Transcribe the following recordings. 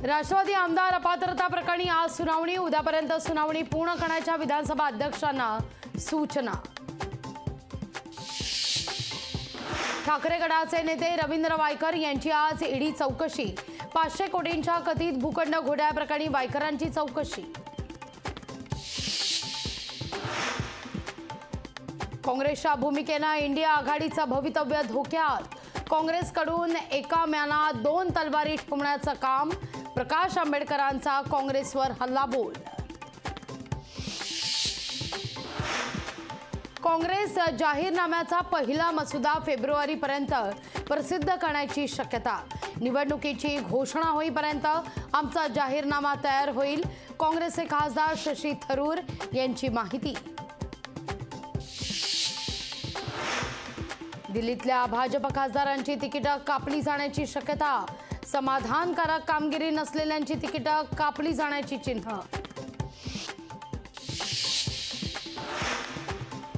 राष्ट्रवादी आमदार अपात्रता प्रकरणी आज सुनावणी, उद्यापर्यंत सुनावणी पूर्ण करण्याच्या विधानसभा अध्यक्षांना सूचना। ठाकरे गटाचे नेते रवींद्र वायकर यांची आज ईडी चौकशी। 500 कोटींच्या कथित भूखंड घोटाळ्याप्रकरणी वायकरांची चौकशी। काँग्रेसच्या भूमिकेने इंडिया आघाडीचं भवितव्य धोक्यात। काँग्रेसकडून एकाम्याना 2 तलवारी ठेवण्याचं काम। प्रकाश आंबेडकरांचा काँग्रेसवर हल्लाबोल। काँग्रेस जाहीरनाम्याचा पहिला मसुदा फेब्रुवारीपर्यंत प्रसिद्ध करण्याची शक्यता। निवडणुकीची घोषणा होईपर्यंत आमचा जाहीरनामा तयार होईल। काँग्रेसचे खासदार शशी थरूर यांची माहिती। दिल्लीतल्या भाजप खासदारांची तिकीटं कापली जाण्याची शक्यता। समाधानकारक कामगिरी नसलेल्यांची तिकीटं कापली जाण्याची चिन्ह।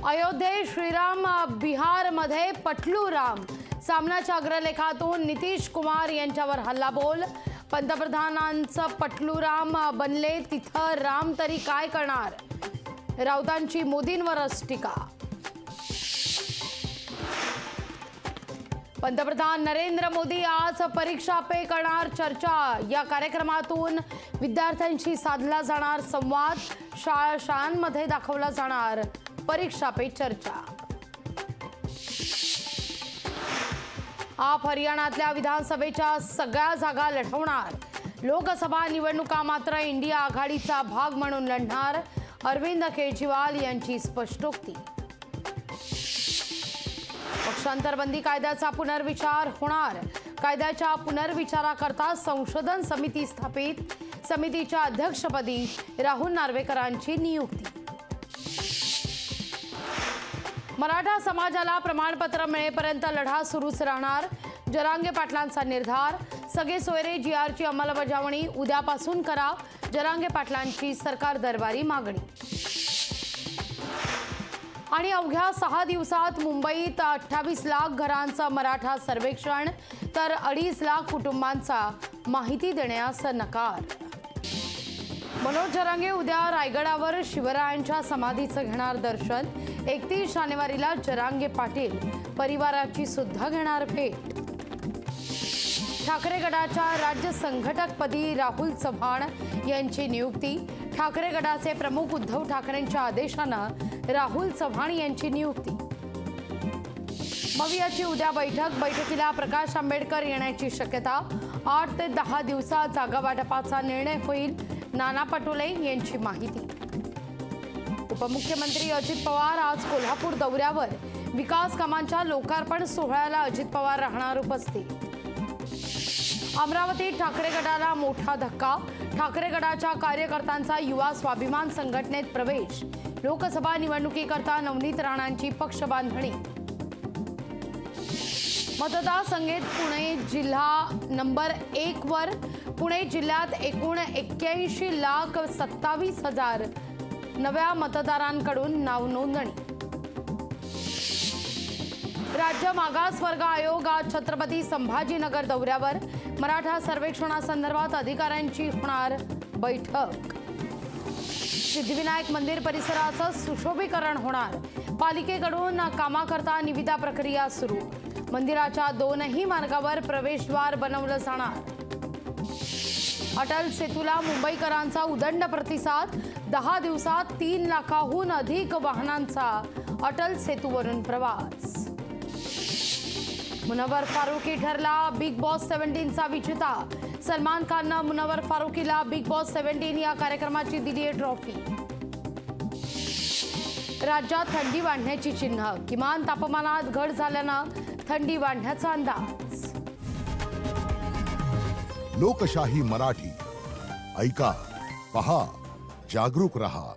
अयोध्येत श्रीराम, बिहारमध्ये पटलू राम। सामनाच्या अग्रलेखातून नितीश कुमार यांच्यावर हल्लाबोल। पंतप्रधानांचं पटलू राम बनले तिथं राम तरी काय करणार। राऊतांची मोदींवरच टीका। पंतप्रधान नरेंद्र मोदी आज परीक्षा पे करणार चर्चा। या कार्यक्रमातून विद्यार्थ्यांशी साधला जाणार संवाद। शाळांमध्ये दाखवला जाणार परीक्षा पे चर्चा। आप हरियाणातल्या विधानसभेच्या सगळ्या जागा लढवणार। लोकसभा निवडणुका मात्र इंडिया आघाडीचा भाग म्हणून लढणार। अरविंद केजरीवाल यांची स्पष्टोक्ती। पक्षांतरबंदी कायद्याचा पुनर्विचार होणार। कायद्याच्या पुनर्विचाराकरता संशोधन समिती स्थापित। समितीच्या अध्यक्षपदी राहुल नार्वेकरांची नियुक्ती। मराठा समाजाला प्रमाणपत्र मिळेपर्यंत लढा सुरूच राहणार। जरांगे पाटलांचा निर्धार। सगळे सोयरे जीआरची अंमलबजावणी उद्यापासून करा। जरांगे पाटलांची सरकार दरबारी मागणी। आणि अवघ्या 6 दिवसात मुंबईत 28 लाख घरांचं मराठा सर्वेक्षण, तर 2.5 लाख कुटुंबांचा माहिती देण्यास नकार। मनोज जरांगे उद्या रायगडावर शिवरायांच्या समाधीचं घेणार दर्शन। 31 जानेवारीला जरांगे पाटील परिवाराची सुद्धा घेणार भेट। ठाकरे गटाच्या राज्य संघटकपदी राहुल चव्हाण यांची नियुक्ती। ठाकरे गटाचे प्रमुख उद्धव ठाकरेंच्या आदेशानं राहुल चव्हाण यांची नियुक्ती। मवियाची उद्या बैठकीला प्रकाश आंबेडकर येण्याची शक्यता। 8 ते 10 दिवसात जागा वाटपाचा निर्णय होईल। नाना पटोले यांची माहिती। उपमुख्यमंत्री अजित पवार आज कोल्हापूर दौऱ्यावर। विकास कामांच्या लोकार्पण सोहळ्याला अजित पवार राहणार उपस्थित। अमरावतीत ठाकरे गटाला मोठा धक्का। ठाकरे गटाच्या कार्यकर्त्यांचा युवा स्वाभिमान संघटनेत प्रवेश। लोकसभा निवडणुकीकरता नवनीत राणांची पक्ष बांधणी। मतदारसंघेत पुणे जिल्हा नंबर 1 वर। पुणे जिल्ह्यात एकूण 81,27,000 नव्या मतदारांकडून नाव नोंदणी। राज्य मागासवर्ग आयोग आज छत्रपती संभाजीनगर दौऱ्यावर। मराठा सर्वेक्षणासंदर्भात अधिकाऱ्यांची होणार बैठक। सिद्धिविनायक मंदिर परिसराचं सुशोभीकरण होणार। पालिकेकडून कामाकरता निविदा प्रक्रिया सुरू। मंदिराच्या 2ही मार्गावर प्रवेशद्वार बनवलं जाणार। अटल सेतूला मुंबईकरांचा उदंड प्रतिसाद। 10 दिवसात 3 लाखाहून अधिक वाहनांचा अटल सेतूवरून प्रवास। मुनव्वर फारुकी ठरला बिग बॉस 17चा विजेता। सलमान खाननं मुनव्वर फारुकीला बिग बॉस 17 या कार्यक्रमाची दिली आहे ट्रॉफी। राज्यात थंडी वाढण्याची चिन्ह। किमान तापमानात घट झाल्यानं थंडी वाढण्याचा अंदाज। लोकशाही मराठी ऐका, पहा, जागरूक रहा।